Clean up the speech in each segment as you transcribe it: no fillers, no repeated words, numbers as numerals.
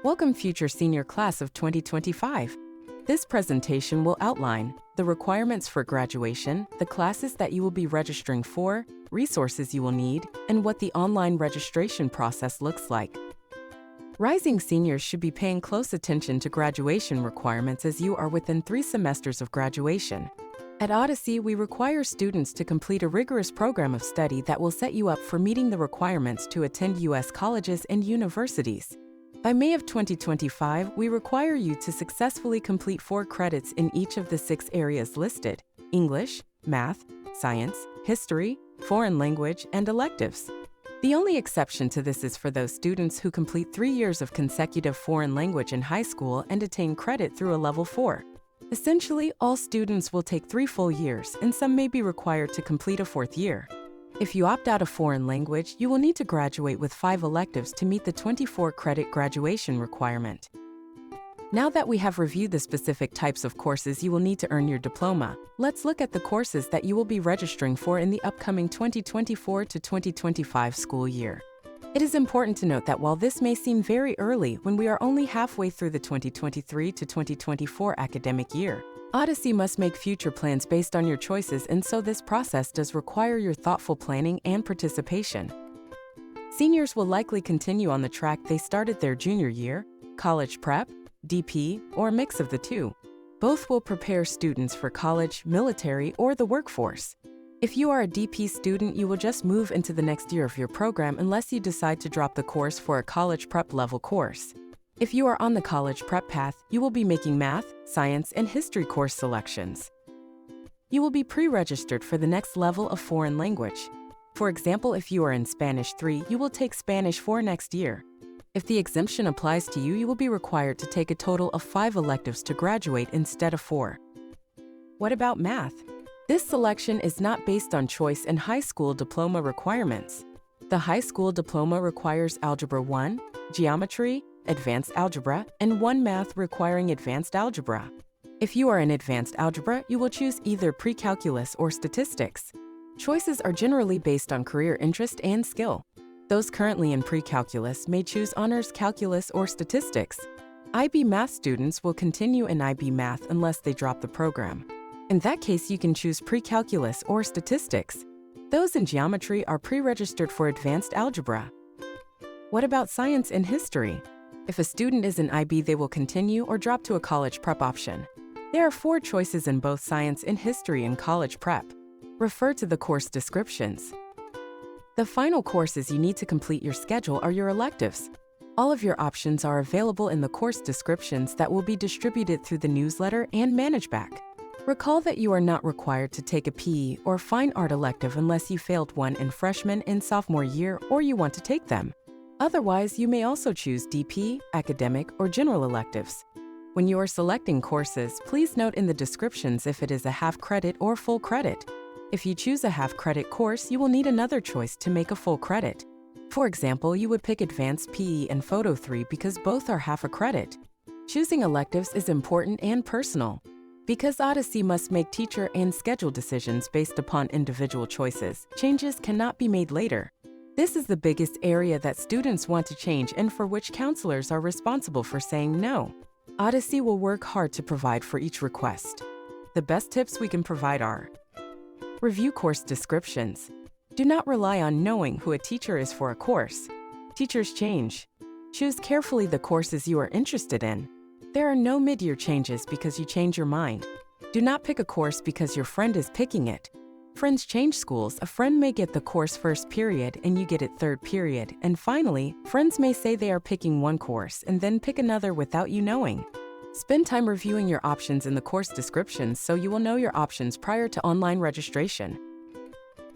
Welcome future senior class of 2025. This presentation will outline the requirements for graduation, the classes that you will be registering for, resources you will need, and what the online registration process looks like. Rising seniors should be paying close attention to graduation requirements as you are within 3 semesters of graduation. At Odyssey, we require students to complete a rigorous program of study that will set you up for meeting the requirements to attend U.S. colleges and universities. By May of 2025, we require you to successfully complete 4 credits in each of the 6 areas listed: English, Math, Science, History, Foreign Language, and electives. The only exception to this is for those students who complete 3 years of consecutive foreign language in high school and attain credit through a level 4. Essentially, all students will take 3 full years, and some may be required to complete a 4th year. If you opt out of foreign language, you will need to graduate with 5 electives to meet the 24-credit graduation requirement. Now that we have reviewed the specific types of courses you will need to earn your diploma, let's look at the courses that you will be registering for in the upcoming 2024 to 2025 school year. It is important to note that while this may seem very early when we are only halfway through the 2023 to 2024 academic year, Odyssey must make future plans based on your choices, and so this process does require your thoughtful planning and participation. Seniors will likely continue on the track they started their junior year, college prep, DP, or a mix of the two. Both will prepare students for college, military, or the workforce. If you are a DP student, you will just move into the next year of your program unless you decide to drop the course for a college prep level course. If you are on the college prep path, you will be making math, science, and history course selections. You will be pre-registered for the next level of foreign language. For example, if you are in Spanish 3, you will take Spanish 4 next year. If the exemption applies to you, you will be required to take a total of 5 electives to graduate instead of 4. What about math? This selection is not based on choice and high school diploma requirements. The high school diploma requires Algebra 1, Geometry, Advanced Algebra, and 1 Math requiring Advanced Algebra. If you are in Advanced Algebra, you will choose either Pre-Calculus or Statistics. Choices are generally based on career interest and skill. Those currently in Pre-Calculus may choose Honors Calculus or Statistics. IB Math students will continue in IB Math unless they drop the program. In that case, you can choose Pre-Calculus or Statistics. Those in Geometry are pre-registered for Advanced Algebra. What about Science and History? If a student is in IB, they will continue or drop to a college prep option. There are 4 choices in both Science and History and college prep. Refer to the course descriptions. The final courses you need to complete your schedule are your electives. All of your options are available in the course descriptions that will be distributed through the newsletter and ManageBack. Recall that you are not required to take a PE or fine art elective unless you failed one in freshman and sophomore year or you want to take them. Otherwise, you may also choose DP, academic, or general electives. When you are selecting courses, please note in the descriptions if it is a half credit or full credit. If you choose a half credit course, you will need another choice to make a full credit. For example, you would pick Advanced PE and Photo 3 because both are half a credit. Choosing electives is important and personal. Because Odyssey must make teacher and schedule decisions based upon individual choices, changes cannot be made later. This is the biggest area that students want to change and for which counselors are responsible for saying no. Odyssey will work hard to provide for each request. The best tips we can provide are: review course descriptions. Do not rely on knowing who a teacher is for a course. Teachers change. Choose carefully the courses you are interested in. There are no mid-year changes because you change your mind. Do not pick a course because your friend is picking it. Friends change schools. A friend may get the course first period and you get it third period. And finally, friends may say they are picking one course and then pick another without you knowing. Spend time reviewing your options in the course descriptions so you will know your options prior to online registration.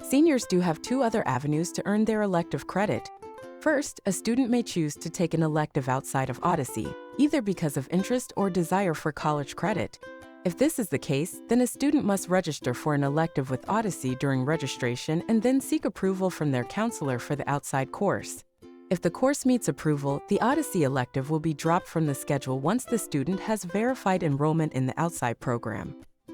Seniors do have 2 other avenues to earn their elective credit. First, a student may choose to take an elective outside of Odyssey, either because of interest or desire for college credit. If this is the case, then a student must register for an elective with Odyssey during registration and then seek approval from their counselor for the outside course. If the course meets approval, the Odyssey elective will be dropped from the schedule once the student has verified enrollment in the outside program.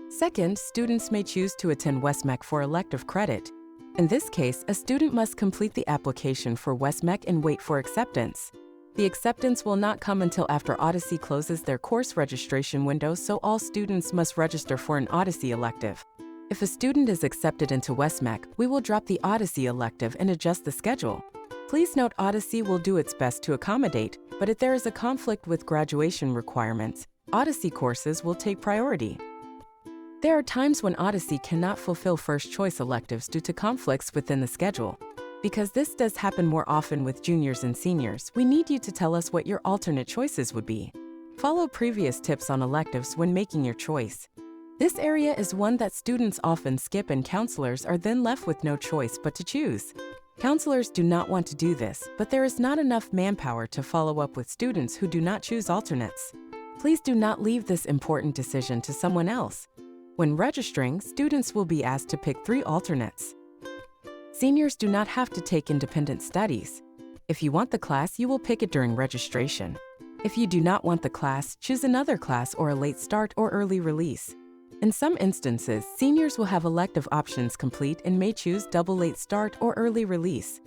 Second, students may choose to attend WestMech for elective credit. In this case, a student must complete the application for WestMech and wait for acceptance. The acceptance will not come until after Odyssey closes their course registration window, so all students must register for an Odyssey elective. If a student is accepted into Westmac, we will drop the Odyssey elective and adjust the schedule. Please note Odyssey will do its best to accommodate, but if there is a conflict with graduation requirements, Odyssey courses will take priority. There are times when Odyssey cannot fulfill first-choice electives due to conflicts within the schedule. Because this does happen more often with juniors and seniors, we need you to tell us what your alternate choices would be. Follow previous tips on electives when making your choice. This area is one that students often skip, and counselors are then left with no choice but to choose. Counselors do not want to do this, but there is not enough manpower to follow up with students who do not choose alternates. Please do not leave this important decision to someone else. When registering, students will be asked to pick 3 alternates. Seniors do not have to take independent studies. If you want the class, you will pick it during registration. If you do not want the class, choose another class or a late start or early release. In some instances, seniors will have elective options complete and may choose double late start or early release.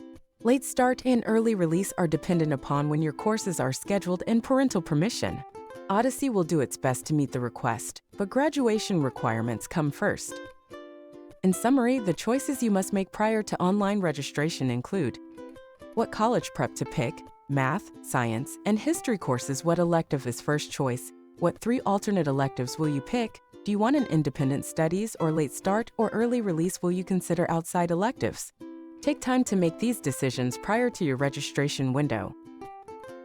Late start and early release are dependent upon when your courses are scheduled and parental permission. Odyssey will do its best to meet the request, but graduation requirements come first. In summary, the choices you must make prior to online registration include what college prep to pick, math, science, and history courses, what elective is first choice, what 3 alternate electives will you pick, do you want an independent studies or late start or early release, will you consider outside electives? Take time to make these decisions prior to your registration window.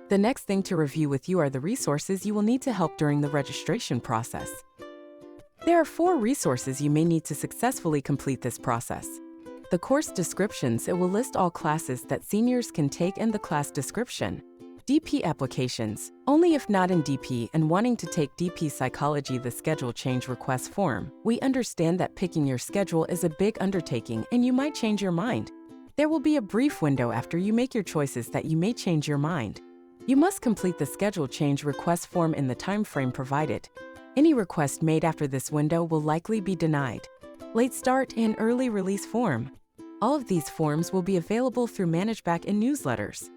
The next thing to review with you are the resources you will need to help during the registration process. There are 4 resources you may need to successfully complete this process. The course descriptions, it will list all classes that seniors can take and the class description. DP applications, only if not in DP and wanting to take DP Psychology, the schedule change request form. We understand that picking your schedule is a big undertaking and you might change your mind. There will be a brief window after you make your choices that you may change your mind. You must complete the schedule change request form in the time frame provided. Any request made after this window will likely be denied. Late start and early release form. All of these forms will be available through ManageBack and newsletters.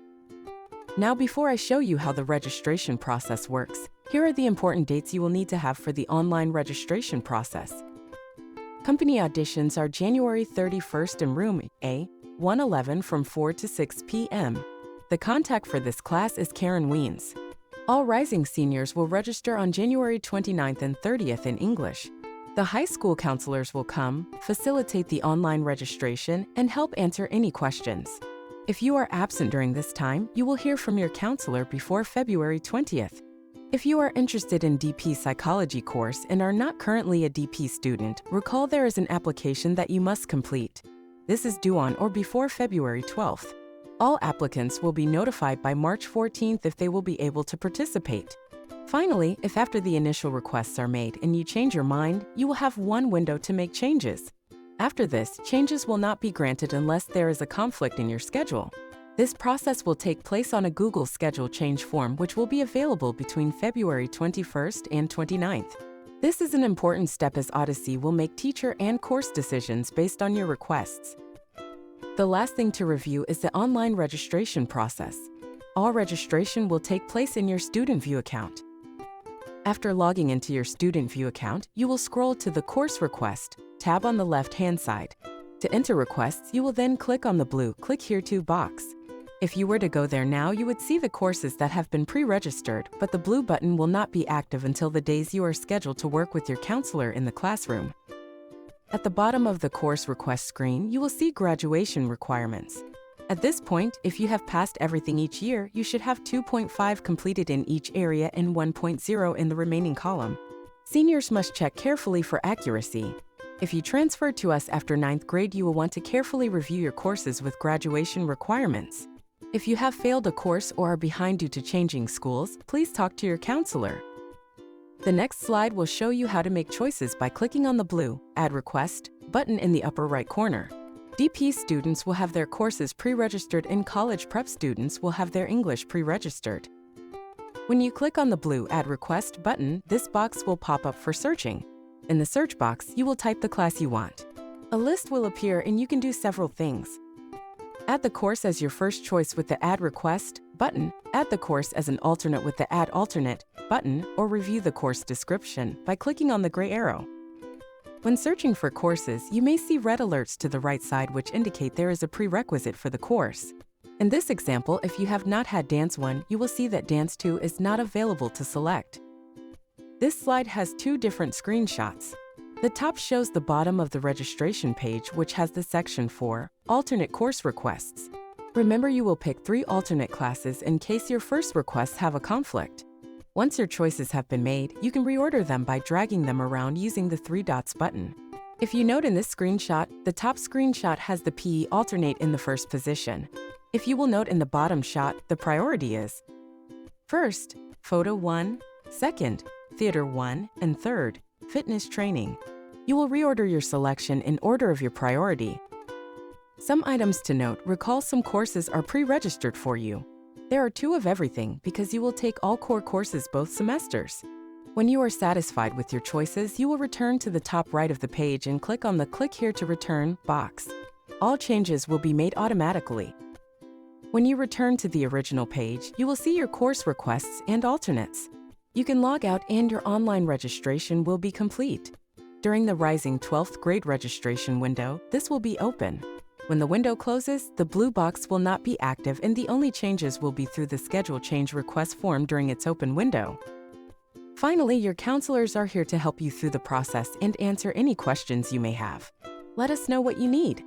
Now, before I show you how the registration process works, here are the important dates you will need to have for the online registration process. Company auditions are January 31st in room A111 from 4 to 6 p.m. The contact for this class is Karen Weens. All rising seniors will register on January 29th and 30th in English. The high school counselors will come, facilitate the online registration, and help answer any questions. If you are absent during this time, you will hear from your counselor before February 20th. If you are interested in DP Psychology course and are not currently a DP student, recall there is an application that you must complete. This is due on or before February 12th. All applicants will be notified by March 14th if they will be able to participate. Finally, if after the initial requests are made and you change your mind, you will have 1 window to make changes. After this, changes will not be granted unless there is a conflict in your schedule. This process will take place on a Google Schedule Change form, which will be available between February 21st and 29th. This is an important step as Odyssey will make teacher and course decisions based on your requests. The last thing to review is the online registration process. All registration will take place in your Student View account. After logging into your Student View account, you will scroll to the Course Request tab on the left-hand side. To enter requests, you will then click on the blue Click Here To box. If you were to go there now, you would see the courses that have been pre-registered, but the blue button will not be active until the days you are scheduled to work with your counselor in the classroom. At the bottom of the course request screen, you will see graduation requirements. At this point, if you have passed everything each year, you should have 2.5 completed in each area and 1.0 in the remaining column. Seniors must check carefully for accuracy. If you transfer to us after 9th grade, you will want to carefully review your courses with graduation requirements. If you have failed a course or are behind due to changing schools, please talk to your counselor. The next slide will show you how to make choices by clicking on the blue Add Request button in the upper right corner. DP students will have their courses pre-registered and college prep students will have their English pre-registered. When you click on the blue Add Request button, this box will pop up for searching. In the search box, you will type the class you want. A list will appear and you can do several things. Add the course as your first choice with the Add Request button, add the course as an alternate with the Add Alternate button, or review the course description by clicking on the gray arrow. When searching for courses, you may see red alerts to the right side which indicate there is a prerequisite for the course. In this example, if you have not had Dance 1, you will see that Dance 2 is not available to select. This slide has two different screenshots. The top shows the bottom of the registration page, which has the section for alternate course requests. Remember, you will pick 3 alternate classes in case your first requests have a conflict. Once your choices have been made, you can reorder them by dragging them around using the 3 dots button. If you note in this screenshot, the top screenshot has the PE alternate in the first position. If you will note in the bottom shot, the priority is first, Photo 1, second, Theater 1, and third, Fitness Training. You will reorder your selection in order of your priority. Some items to note: recall some courses are pre-registered for you. There are 2 of everything because you will take all core courses both semesters. When you are satisfied with your choices, you will return to the top right of the page and click on the Click Here to Return box. All changes will be made automatically. When you return to the original page, you will see your course requests and alternates. You can log out and your online registration will be complete. During the Rising 12th grade registration window, this will be open. When the window closes, the blue box will not be active and the only changes will be through the Schedule Change Request form during its open window. Finally, your counselors are here to help you through the process and answer any questions you may have. Let us know what you need.